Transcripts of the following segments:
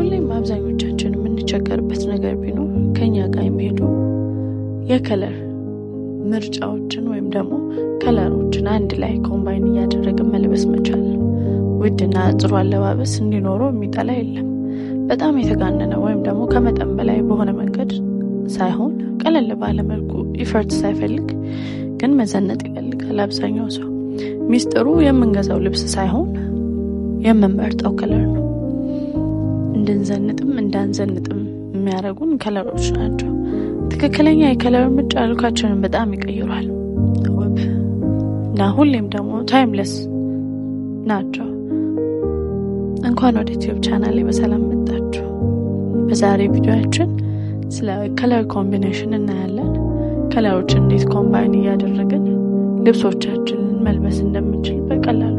ሁሌም አብዛኞቻችን የምንቸገርበት ነገር ቢኖር ከኛ ጋር የሚሄዱ የከለር ምርጫዎችን ወይም ደግሞ ከለሮችን አንድ ላይ ኮምባይን እያደረግን መልበስ መቻል ነው። ውድና ጥሩ አለባበስ እንዲኖረው የሚጠላ የለም። በጣም የተጋነነ ወይም ደግሞ ከመጠን በላይ በሆነ መንገድ ሳይሆን ቀለል ባለ መልኩ ኢፈርት ሳይፈልግ ግን መዘነጥ ይፈልጋል አብዛኛው ሰው። ሚስጥሩ የምንገዛው ልብስ ሳይሆን የምንመርጠው ከለር ነው። እንድንዘንጥም እንዳንዘንጥም የሚያደርጉን ከለሮች ናቸው። ትክክለኛ የከለር ምርጫ ሉካችንን በጣም ይቀይራል። ውብ እና ሁሌም ደግሞ ታይምለስ ናቸው። እንኳን ወደ ዩቲዩብ ቻናሌ በሰላም መጣችሁ። በዛሬ ቪዲዮአችን ስለ ከለር ኮምቢኔሽን እናያለን። ከለሮችን እንዴት ኮምባይን እያደረግን ልብሶቻችንን መልበስ እንደምንችል በቀላሉ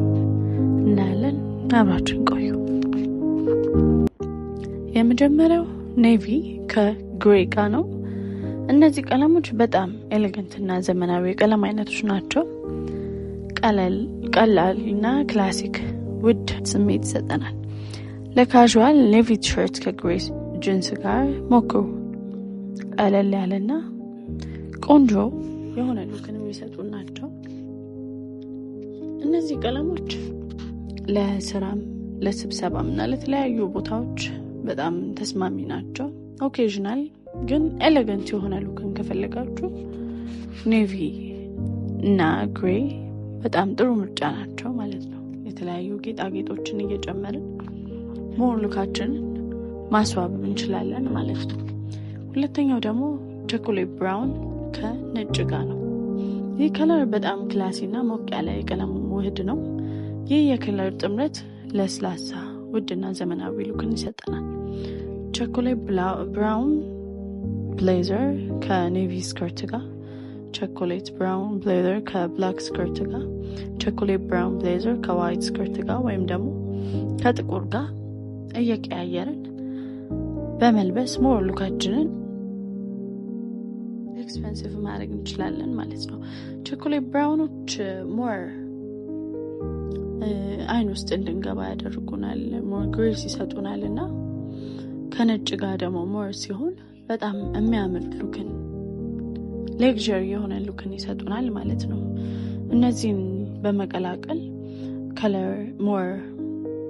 እናያለን። አብራችን ቆዩ። የመጀመሪያል ኔቪ ከግሬ ጋር ነው። እነዚህ ቀለሞች በጣም ኤሌጋንት እና ዘመናዊ ቀለም አይነቶች ናቸው። ቀላል እና ክላሲክ ውድ ስሜት ይሰጠናል። ለካዥዋል ኔቪ ቲሸርት ከግሬ ጂንስ ጋር ሞክሩ። ቀለል ያለና ቆንጆ የሆነ ሉክን የሚሰጡ ናቸው። እነዚህ ቀለሞች ለስራም ለስብሰባም እና ለተለያዩ ቦታዎች በጣም ተስማሚ ናቸው። ኦኬዥናል ግን ኤሌጋንት የሆነ ሉክን ከፈለጋችሁ ኔቪ እና ግሬ በጣም ጥሩ ምርጫ ናቸው ማለት ነው። የተለያዩ ጌጣጌጦችን እየጨመርን ሞር ሉካችንን ማስዋብ እንችላለን ማለት ነው። ሁለተኛው ደግሞ ቾኮሌት ብራውን ከነጭ ጋር ነው። ይህ ከለር በጣም ክላሲና ሞቅ ያለ የቀለም ውህድ ነው። ይህ የከለር ጥምረት ለስላሳ ውድና ዘመናዊ ሉክን ይሰጠናል። ቾኮሌት ብራውን ብሌዘር ከኔቪ ስከርት ጋር፣ ቾኮሌት ብራውን ብሌዘር ከብላክ ስከርት ጋር፣ ቾኮሌት ብራውን ብሌዘር ከዋይት ስከርት ጋር ወይም ደግሞ ከጥቁር ጋር እየቀያየርን በመልበስ ሞር ሉካችንን ኤክስፔንሲቭ ማድረግ እንችላለን ማለት ነው። ቾኮሌት ብራውኖች ሞር አይን ውስጥ እንድንገባ ያደርጉናል፣ ሞር ግሬስ ይሰጡናል እና ከነጭ ጋር ደግሞ ሞር ሲሆን በጣም የሚያምር ሉክን ሌክዠሪ የሆነ ሉክን ይሰጡናል ማለት ነው። እነዚህን በመቀላቀል ከለር ሞር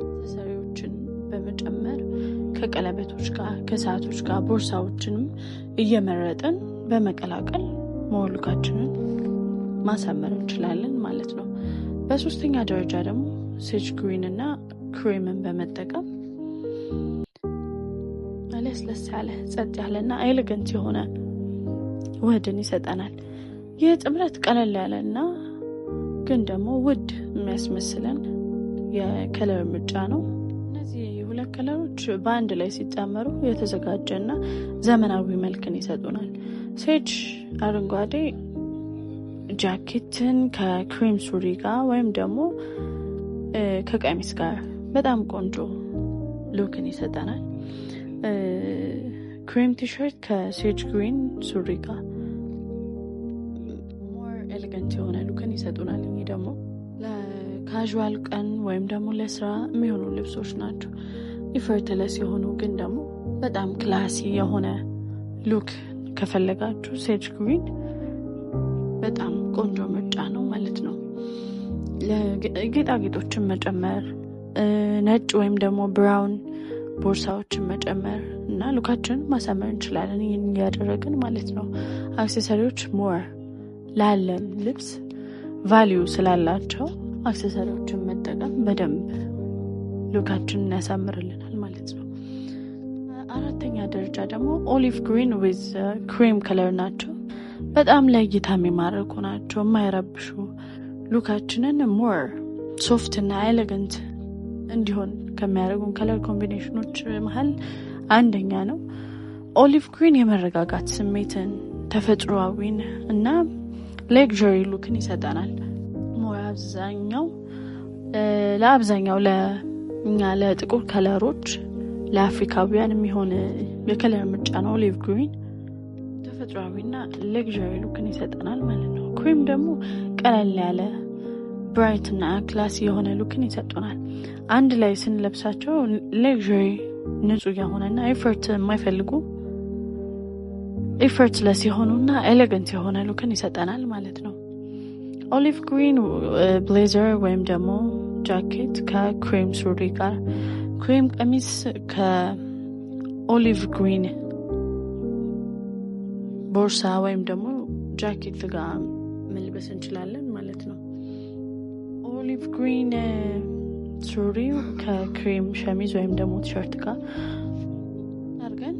አክሰሰሪዎችን በመጨመር ከቀለበቶች ጋር ከሰዓቶች ጋር ቦርሳዎችንም እየመረጥን በመቀላቀል ሞር ሉካችንን ማሳመር እንችላለን ማለት ነው። በሶስተኛ ደረጃ ደግሞ ሴጅ ግሪን እና ክሬምን በመጠቀም ለስለስ ያለ ጸጥ ያለና ኤሌጋንት የሆነ ውህድን ይሰጠናል። ይህ ጥምረት ቀለል ያለና ግን ደግሞ ውድ የሚያስመስለን የከለር ምርጫ ነው። እነዚህ ሁለት ከለሮች በአንድ ላይ ሲጣመሩ የተዘጋጀና ዘመናዊ መልክን ይሰጡናል። ሴጅ አረንጓዴ ጃኬትን ከክሬም ሱሪ ጋር ወይም ደግሞ ከቀሚስ ጋር በጣም ቆንጆ ሉክን ይሰጠናል። ክሬም ቲሸርት ከሴጅ ግሪን ሱሪ ጋር ሞር ኤሌጋንት የሆነ ሉክን ይሰጡናል። ይህ ደግሞ ለካዥዋል ቀን ወይም ደግሞ ለስራ የሚሆኑ ልብሶች ናቸው። ኢፈርትለስ የሆኑ ግን ደግሞ በጣም ክላሲ የሆነ ሉክ ከፈለጋችሁ ሴጅ ግሪን በጣም ቆንጆ ምርጫ ነው ማለት ነው። ለጌጣጌጦችን መጨመር ነጭ ወይም ደግሞ ብራውን ቦርሳዎችን መጨመር እና ሉካችንን ማሳመር እንችላለን። ይህን እያደረግን ማለት ነው። አክሰሰሪዎች ሞር ላለን ልብስ ቫሊዩ ስላላቸው አክሰሰሪዎችን መጠቀም በደንብ ሉካችንን ያሳምርልናል ማለት ነው። አራተኛ ደረጃ ደግሞ ኦሊቭ ግሪን ዊዝ ክሬም ከለር ናቸው። በጣም ለእይታ የሚማርኩ ናቸው። የማይረብሹ ሉካችንን ሞር ሶፍት እና ኤሌጋንት እንዲሆን ከሚያደርጉን ከለር ኮምቢኔሽኖች መሀል አንደኛ ነው። ኦሊቭ ግሪን የመረጋጋት ስሜትን ተፈጥሮአዊን እና ሌክዠሪ ሉክን ይሰጠናል። ሞር ለአብዛኛው ለእኛ ለጥቁር ከለሮች ለአፍሪካውያን የሚሆን የከለር ምርጫ ነው። ኦሊቭ ግሪን ተፈጥሯዊና ሌክዠሪ ሉክን ይሰጠናል ማለት ነው። ክሬም ደግሞ ቀለል ያለ ብራይት እና ክላሲ የሆነ ሉክን ይሰጡናል። አንድ ላይ ስንለብሳቸው ሌክዠሪ ንጹህ የሆነና ኤፈርት የማይፈልጉ ኤፈርትለስ የሆኑና ኤሌጋንት የሆነ ሉክን ይሰጠናል ማለት ነው። ኦሊቭ ግሪን ብሌዘር ወይም ደግሞ ጃኬት ከክሬም ሱሪ ጋር፣ ክሬም ቀሚስ ከኦሊቭ ግሪን ቦርሳ ወይም ደግሞ ጃኬት ጋር መልበስ እንችላለን ማለት ነው። ኦሊቭ ግሪን ሱሪ ከክሬም ሸሚዝ ወይም ደግሞ ቲሸርት ጋር አድርገን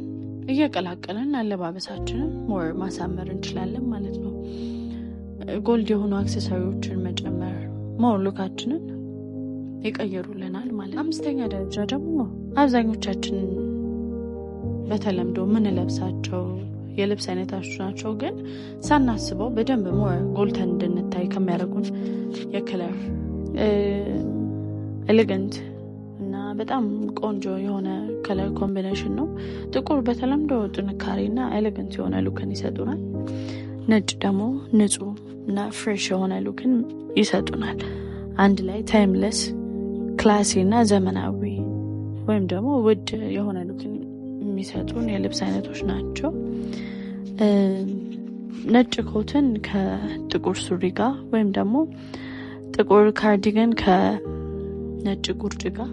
እየቀላቀለን አለባበሳችንን ሞር ማሳመር እንችላለን ማለት ነው። ጎልድ የሆኑ አክሰሰሪዎችን መጨመር ሞር ሉካችንን ይቀየሩልናል ማለት። አምስተኛ ደረጃ ደግሞ አብዛኞቻችን በተለምዶ ምን ለብሳቸው የልብስ አይነቶች ናቸው፣ ግን ሳናስበው በደንብ ሞር ጎልተን እንድንታይ ከሚያደርጉን የከለር ኤሌጋንት እና በጣም ቆንጆ የሆነ ከለር ኮምቢኔሽን ነው። ጥቁር በተለምዶ ጥንካሬና ኤሌጋንት የሆነ ሉክን ይሰጡናል። ነጭ ደግሞ ንጹህ እና ፍሬሽ የሆነ ሉክን ይሰጡናል። አንድ ላይ ታይምለስ ክላሲ እና ዘመናዊ ወይም ደግሞ ውድ የሆነ ሉክን የሚሰጡን የልብስ አይነቶች ናቸው። ነጭ ኮትን ከጥቁር ሱሪ ጋር ወይም ደግሞ ጥቁር ካርዲገን ከነጭ ጉርድ ጋር፣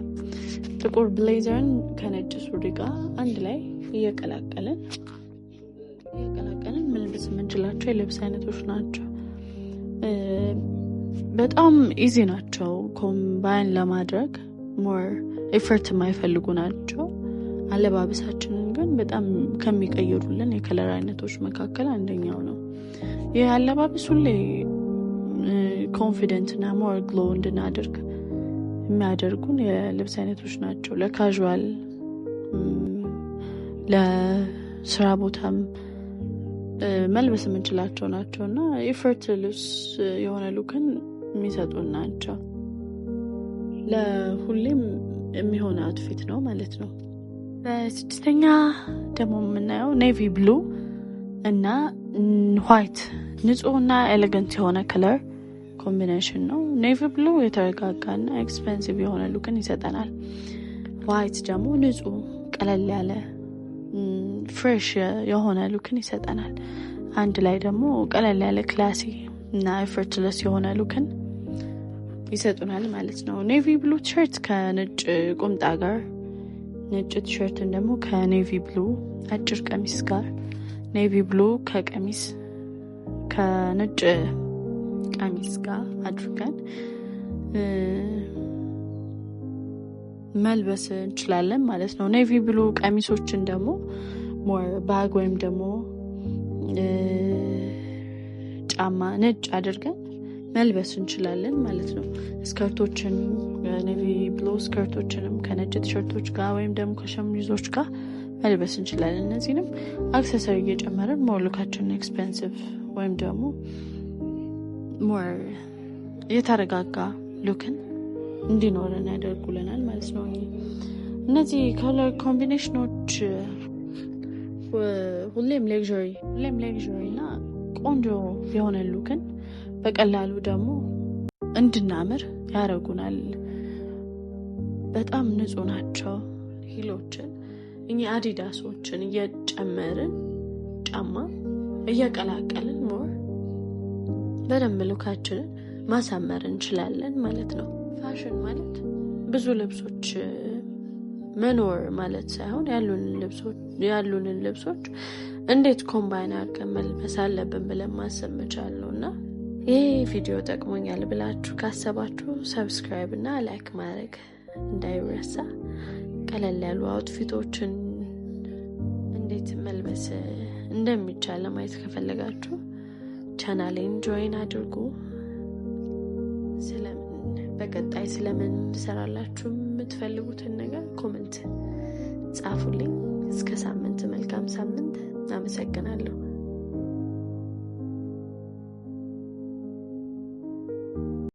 ጥቁር ብሌዘርን ከነጭ ሱሪ ጋር አንድ ላይ እየቀላቀልን መልበስ የምንችላቸው የልብስ አይነቶች ናቸው። በጣም ኢዚ ናቸው ኮምባይን ለማድረግ፣ ሞር ኤፈርት የማይፈልጉ ናቸው። አለባበሳችንን ግን በጣም ከሚቀይሩልን የከለር አይነቶች መካከል አንደኛው ነው። ይህ አለባበስ ሁሌ ኮንፊደንት እና ሞር ግሎ እንድናደርግ የሚያደርጉን የልብስ አይነቶች ናቸው። ለካዥዋል ለስራ ቦታም መልበስ የምንችላቸው ናቸው እና ኤፈርትለስ የሆነ ሉክን የሚሰጡን ናቸው። ለሁሌም የሚሆን አውትፊት ነው ማለት ነው። በስድስተኛ ደግሞ የምናየው ኔቪ ብሉ እና ዋይት ንጹህና ኤሌጋንት የሆነ ከለር ኮምቢኔሽን ነው። ኔቪ ብሉ የተረጋጋና ኤክስፔንሲቭ የሆነ ሉክን ይሰጠናል። ዋይት ደግሞ ንጹህ ቀለል ያለ ፍሬሽ የሆነ ሉክን ይሰጠናል። አንድ ላይ ደግሞ ቀለል ያለ ክላሲ እና ኤፈርትለስ የሆነ ሉክን ይሰጡናል ማለት ነው። ኔቪ ብሉ ቲሸርት ከነጭ ቁምጣ ጋር፣ ነጭ ቲሸርትን ደግሞ ከኔቪ ብሉ አጭር ቀሚስ ጋር፣ ኔቪ ብሉ ከቀሚስ ከነጭ ቀሚስ ጋር አድርገን መልበስ እንችላለን ማለት ነው። ኔቪ ብሉ ቀሚሶችን ደግሞ ሞር ባግ ወይም ደግሞ ጫማ ነጭ አድርገን መልበስ እንችላለን ማለት ነው። ስከርቶችን ኔቪ ብሉ ስከርቶችንም ከነጭ ቲሸርቶች ጋር ወይም ደግሞ ከሸሚዞች ጋር መልበስ እንችላለን። እነዚህንም አክሰሰሪ እየጨመረን ሞር ሉካችንን ኤክስፔንሲቭ ወይም ደግሞ ሞር የተረጋጋ ሉክን እንዲኖረን ያደርጉልናል ማለት ነው። እነዚህ ከለር ኮምቢኔሽኖች ሁሌም ሌክዠሪ እና ቆንጆ የሆነ ሉክን በቀላሉ ደግሞ እንድናምር ያደርጉናል። በጣም ንጹህ ናቸው። ሂሎችን አዲዳሶችን እየጨመርን ጫማ እየቀላቀልን ሞር በደንብ ሉካችንን ማሳመር እንችላለን ማለት ነው። ፋሽን ማለት ብዙ ልብሶች መኖር ማለት ሳይሆን ያሉንን ልብሶች እንዴት ኮምባይን አድርገን መልበስ አለብን ብለን ማሰብ መቻል ነው። እና ይህ ቪዲዮ ጠቅሞኛል ብላችሁ ካሰባችሁ ሰብስክራይብ እና ላይክ ማድረግ እንዳይረሳ። ቀለል ያሉ አውትፊቶችን እንዴት መልበስ እንደሚቻል ለማየት ከፈለጋችሁ ቻናሌን ጆይን አድርጉ። በቀጣይ ስለምን እንሰራላችሁ የምትፈልጉትን ነገር ኮሜንት ጻፉልኝ። እስከ ሳምንት መልካም ሳምንት። አመሰግናለሁ።